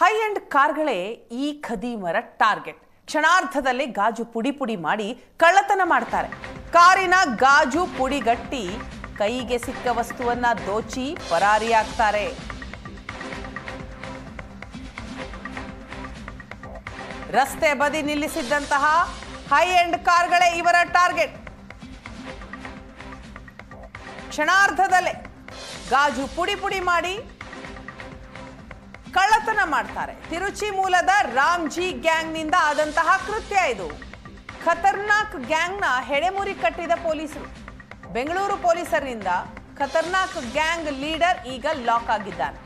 High end ಕಾರ್ಗಳೇ ಈ ಖದೀಮರ target. ಕ್ಷಣಾರ್ಧದಲ್ಲಿ ಗಾಜು ಪುಡಿ ಪುಡಿ ಮಾಡಿ ಕಳ್ಳತನ ಮಾಡ್ತಾರೆ. ಕಾರಿನ ಗಾಜು ಪುಡಿಗಟ್ಟಿ ಕೈಗೆ ಸಿಕ್ಕ ವಸ್ತುವನ್ನ ದೋಚಿ ಪರಾರಿಯಾಗ್ತಾರೆ. ರಸ್ತೆ ಬದಿ ನಿಲ್ಲಿಸಿದ್ದಂತಹ ಹೈ ಎಂಡ್ ಕಾರ್ಗಳೇ ಇವರ ಟಾರ್ಗೆಟ್. ಕ್ಷಣಾರ್ಧದಲ್ಲೇ ಗಾಜು ಪುಡಿ ಪುಡಿ ಮಾಡಿ ಕಳ್ಳತನ ಮಾಡ್ತಾರೆ. ತಿರುಚಿ ಮೂಲದ ರಾಮ್ಜಿ ಗ್ಯಾಂಗ್ನಿಂದ ಆದಂತಹ ಕೃತ್ಯ ಇದು. ಖತರ್ನಾಕ್ ಗ್ಯಾಂಗ್ನ ಹೆಡೆಮುರಿ ಕಟ್ಟಿದ ಪೊಲೀಸರು. ಬೆಂಗಳೂರು ಪೊಲೀಸರಿಂದ ಖತರ್ನಾಕ್ ಗ್ಯಾಂಗ್ ಲೀಡರ್ ಈಗ ಲಾಕ್ ಆಗಿದ್ದಾನೆ.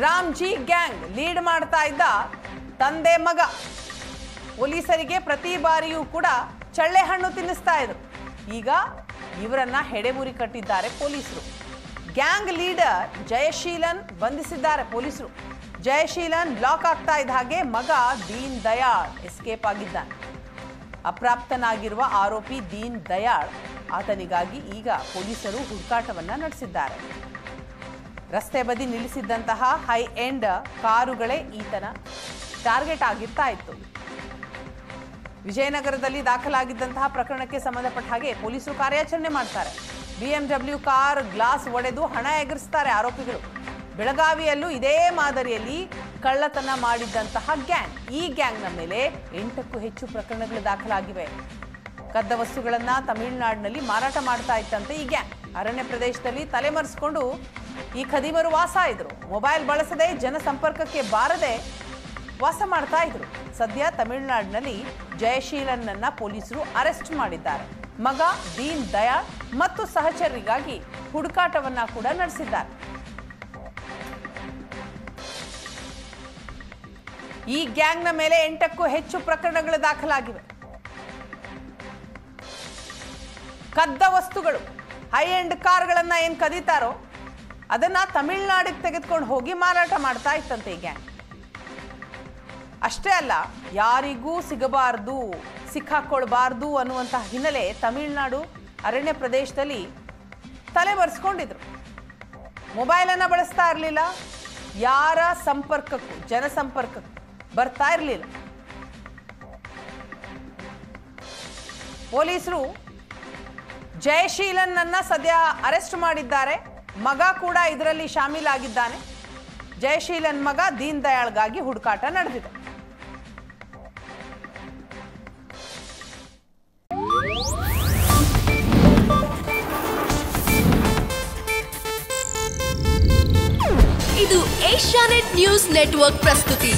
ರಾಮ್ಜಿ ಗ್ಯಾಂಗ್ ಲೀಡ್ ಮಾಡ್ತಾ ಇದ್ದ ತಂದೆ ಮಗ. ಪೊಲೀಸರಿಗೆ ಪ್ರತಿ ಬಾರಿಯೂ ಕೂಡ ಚಳ್ಳೆ ಹಣ್ಣು ತಿನ್ನಿಸ್ತಾ ಇದ್ರು. ಈಗ ಇವರನ್ನ ಹೆಡೆಮುರಿ ಕಟ್ಟಿದ್ದಾರೆ ಪೊಲೀಸರು. ಗ್ಯಾಂಗ್ ಲೀಡರ್ ಜಯಶೀಲನ್ ಬಂಧಿಸಿದ್ದಾರೆ ಪೊಲೀಸರು. ಜಯಶೀಲನ್ ಲಾಕ್ ಆಗ್ತಾ ಇದ್ದ ಹಾಗೆ ಮಗ ದೀನ್ ದಯಾಳ್ ಎಸ್ಕೇಪ್ ಆಗಿದ್ದಾನೆ. ಅಪ್ರಾಪ್ತನಾಗಿರುವ ಆರೋಪಿ ದೀನ್ ದಯಾಳ್ ಆತನಿಗಾಗಿ ಈಗ ಪೊಲೀಸರು ಹುಡುಕಾಟವನ್ನ ನಡೆಸಿದ್ದಾರೆ. ರಸ್ತೆ ಬದಿ ನಿಲ್ಲಿಸಿದ್ದಂತಹ ಹೈ ಎಂಡ್ ಕಾರುಗಳೇ ಈತನ ಟಾರ್ಗೆಟ್ ಆಗಿರ್ತಾ ಇತ್ತು. ವಿಜಯನಗರದಲ್ಲಿ ದಾಖಲಾಗಿದ್ದಂತಹ ಪ್ರಕರಣಕ್ಕೆ ಸಂಬಂಧಪಟ್ಟ ಹಾಗೆ ಪೊಲೀಸರು ಕಾರ್ಯಾಚರಣೆ ಮಾಡ್ತಾರೆ. BMW ಕಾರ್ ಗ್ಲಾಸ್ ಒಡೆದು ಹಣ ಎಗರಿಸ್ತಾರೆ ಆರೋಪಿಗಳು. ಬೆಳಗಾವಿಯಲ್ಲೂ ಇದೇ ಮಾದರಿಯಲ್ಲಿ ಕಳ್ಳತನ ಮಾಡಿದ್ದಂತಹ ಗ್ಯಾಂಗ್. ಈ ಗ್ಯಾಂಗ್ನ ಮೇಲೆ 8ಕ್ಕೂ ಹೆಚ್ಚು ಪ್ರಕರಣಗಳು ದಾಖಲಾಗಿವೆ. ಕದ್ದ ವಸ್ತುಗಳನ್ನ ತಮಿಳುನಾಡಿನಲ್ಲಿ ಮಾರಾಟ ಮಾಡ್ತಾ ಇತ್ತಂತೆ ಈ ಗ್ಯಾಂಗ್. ಅರಣ್ಯ ಪ್ರದೇಶದಲ್ಲಿ ತಲೆಮರೆಸಿಕೊಂಡು ಈ ಖದೀಮರು ವಾಸ ಇದ್ರು. ಮೊಬೈಲ್ ಬಳಸದೆ ಜನಸಂಪರ್ಕಕ್ಕೆ ಬಾರದೆ ವಾಸ ಮಾಡ್ತಾ ಇದ್ರು. ಸದ್ಯ ತಮಿಳುನಾಡಿನಲ್ಲಿ ಜಯಶೀಲನ್ನನ್ನ ಪೊಲೀಸರು ಅರೆಸ್ಟ್ ಮಾಡಿದ್ದಾರೆ. ಮಗ ದೀನ್ ದಯಾಳ್ ಮತ್ತು ಸಹಚರರಿಗಾಗಿ ಹುಡುಕಾಟವನ್ನ ಕೂಡ ನಡೆಸಿದ್ದಾರೆ. ಈ ಗ್ಯಾಂಗ್ನ ಮೇಲೆ 8ಕ್ಕೂ ಹೆಚ್ಚು ಪ್ರಕರಣಗಳು ದಾಖಲಾಗಿವೆ. ಕದ್ದ ವಸ್ತುಗಳು, ಹೈ ಎಂಡ್ ಕಾರ್ಗಳನ್ನ ಏನ್ ಕದೀತಾರೋ ಅದನ್ನ ತಮಿಳುನಾಡಿಗೆ ತೆಗೆದುಕೊಂಡು ಹೋಗಿ ಮಾರಾಟ ಮಾಡ್ತಾ ಇತ್ತಂತೆ ಈ ಗ್ಯಾಂಗ್. ಅಷ್ಟೇ ಅಲ್ಲ, ಯಾರಿಗೂ ಸಿಗಬಾರ್ದು, ಸಿಕ್ಕಾಕೊಳ್ಬಾರ್ದು ಅನ್ನುವಂತಹ ಹಿನ್ನೆಲೆ ತಮಿಳುನಾಡು ಅರಣ್ಯ ಪ್ರದೇಶದಲ್ಲಿ ತಲೆಮರೆಸ್ಕೊಂಡಿದ್ರು. ಮೊಬೈಲನ್ನು ಬಳಸ್ತಾ ಇರಲಿಲ್ಲ. ಯಾರ ಸಂಪರ್ಕಕ್ಕೂ, ಜನಸಂಪರ್ಕಕ್ಕೂ ಬರ್ತಾ ಇರಲಿಲ್ಲ. ಪೊಲೀಸರು ಜಯಶೀಲನ್ನನ್ನ ಸದ್ಯ ಅರೆಸ್ಟ್ ಮಾಡಿದ್ದಾರೆ. ಮಗ ಕೂಡ ಇದರಲ್ಲಿ ಶಾಮೀಲಾಗಿದ್ದಾನೆ. ಜಯಶೀಲನ್ ಮಗ ದೀನ್ ದಯಾಳ್ಗಾಗಿ ಹುಡುಕಾಟ ನಡೆದಿದೆ. ಇದು ಏಷ್ಯಾನೆಟ್ ನ್ಯೂಸ್ ನೆಟ್ವರ್ಕ್ ಪ್ರಸ್ತುತಿ.